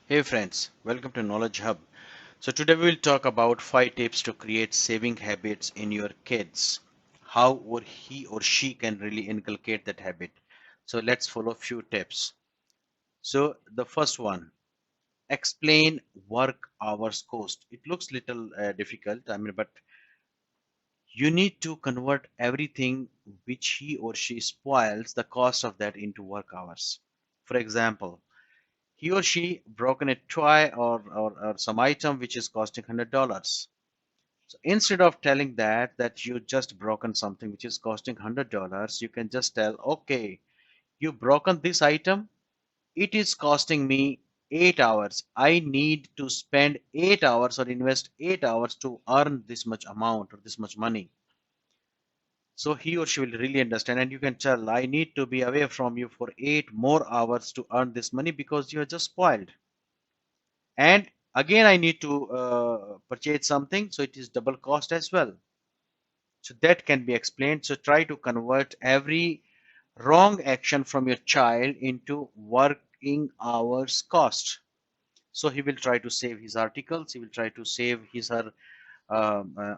Hey friends, welcome to Knowledge Hub. So today we will talk about 5 tips to create saving habits in your kids. How or he or she can really inculcate that habit. So let's follow few tips. So the first one, explain work hours cost. It looks little difficult, but you need to convert everything which he or she spoils the cost of that into work hours. For example, he or she broken a toy or some item which is costing $100. So instead of telling that you just broken something which is costing $100, you can just tell, okay, you broken this item, it is costing me 8 hours. I need to spend 8 hours or invest 8 hours to earn this much amount or this much money. So he or she will really understand, and you can tell, I need to be away from you for 8 more hours to earn this money because you are just spoiled. And again, I need to purchase something, so it is double cost as well. So that can be explained. So try to convert every wrong action from your child into working hours cost. So he will try to save his articles, he will try to save his her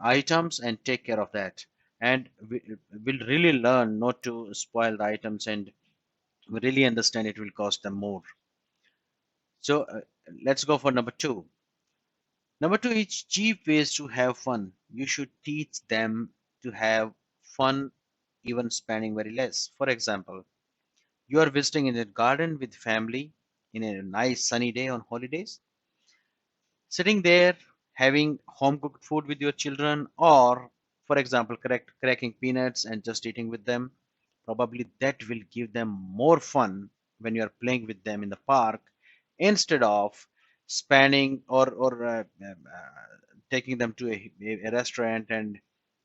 items and take care of that, and will really learn not to spoil the items and really understand it will cost them more. So let's go for number two. Number two is cheap ways to have fun. You should teach them to have fun, even spending very less. For example, you are visiting in a garden with family in a nice sunny day on holidays, sitting there having home cooked food with your children, or, for example, cracking peanuts and just eating with them. Probably that will give them more fun when you are playing with them in the park instead of spending or taking them to a restaurant and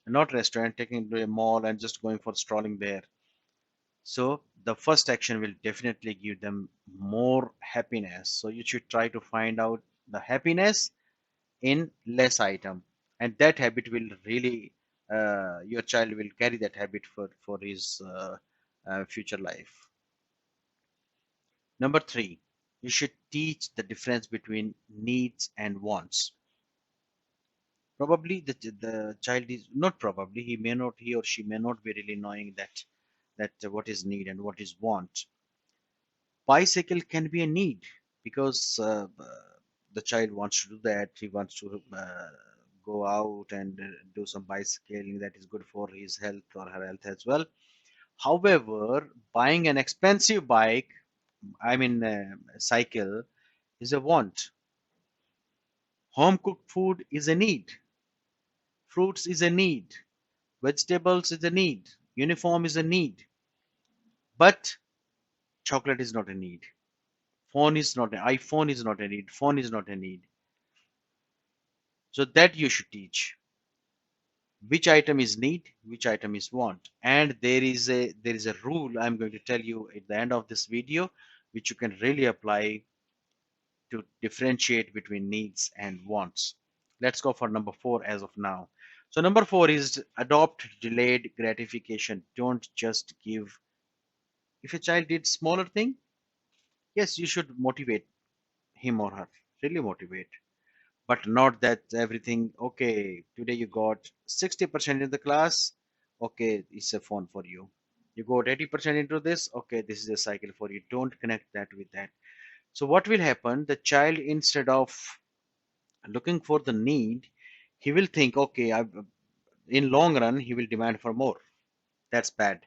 not restaurant, taking them to a mall and just going for strolling there. So the first action will definitely give them more happiness. So you should try to find out the happiness in less item, and that habit will really your child will carry that habit for his future life. Number three, you should teach the difference between needs and wants. Probably the child is not, probably he or she may not be really knowing that what is need and what is want. Bicycle can be a need because the child wants to do that. He wants to go out and do some bicycling that is good for his health or her health as well. However, buying an expensive bike, cycle, is a want. Home cooked food is a need. Fruits is a need. Vegetables is a need. Uniform is a need. But chocolate is not a need. Phone is not an iPhone is not a need. Phone is not a need. So that you should teach which item is need, which item is want. And there is a rule I'm going to tell you at the end of this video, which you can really apply to differentiate between needs and wants. Let's go for number four as of now. So number four is adopt delayed gratification. Don't just give. If a child did smaller thing, yes, you should motivate him or her, really motivate, but not that everything. Okay, today you got 60% in the class. Okay, it's a phone for you. You got 80% into this. Okay, this is a cycle for you. Don't connect that with that. So what will happen? The child, instead of looking for the need, he will think, okay, in long run he will demand for more. That's bad.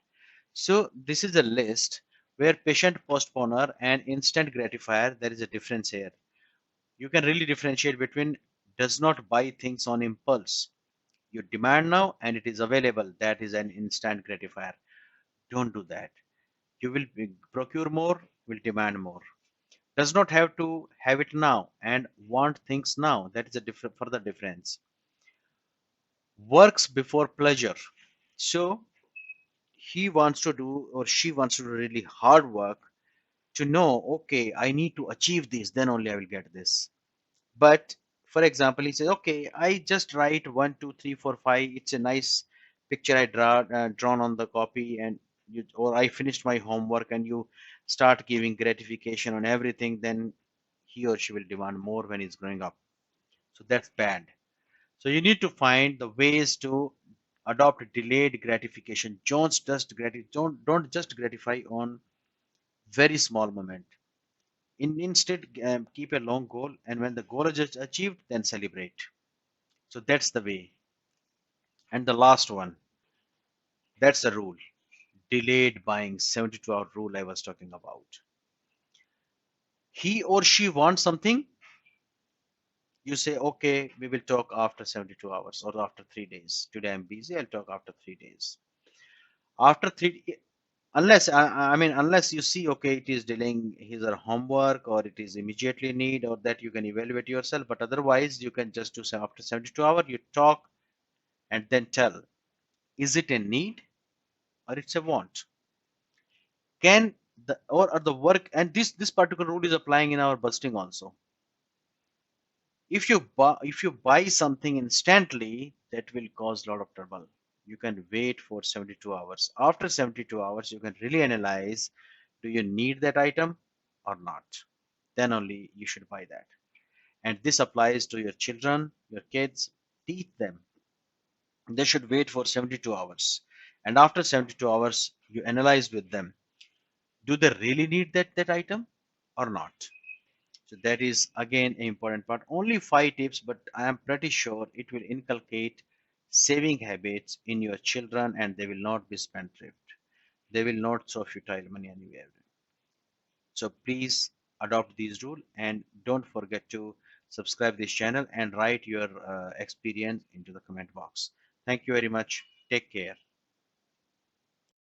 So this is a list where patient postponer and instant gratifier. There is a difference here. You can really differentiate between does not buy things on impulse. You demand now and it is available. That is an instant gratifier. Don't do that. You will procure more, will demand more. Does not have to have it now and want things now. That is a different further difference. Works before pleasure. So he wants to do or she wants to do really hard work to know, okay, I need to achieve this, then only I will get this. But for example, he says, okay, I just write 1 2 3 4 5. It's a nice picture I drawn on the copy, and or I finished my homework, and you start giving gratification on everything. Then he or she will demand more when he's growing up. So that's bad. So you need to find the ways to adopt delayed gratification. Don't just gratify on very small moment. Instead, keep a long goal, and when the goal is achieved, then celebrate. So that's the way. And the last one, that's the rule. Delayed buying, 72-hour rule I was talking about. He or she wants something, you say, okay, we will talk after 72 hours or after 3 days. Today I'm busy, I'll talk after 3 days. After three, unless unless you see, okay, it is delaying his or homework, or it is immediately need, or that you can evaluate yourself. But otherwise, you can just do some after 72 hours, you talk and then tell, is it a need or it's a want? Can the or the work, and this particular rule is applying in our busting also. If you buy something instantly, that will cause a lot of trouble. You can wait for 72 hours. After 72 hours, you can really analyze, do you need that item or not? Then only you should buy that. And this applies to your children, your kids. Teach them. They should wait for 72 hours. And after 72 hours, you analyze with them, do they really need that item or not? So that is again an important part. Only 5 tips, but I am pretty sure it will inculcate saving habits in your children, and they will not be spendthrift. They will not throw futile money anywhere. So please adopt these rules, and don't forget to subscribe this channel and write your experience into the comment box. Thank you very much. Take care.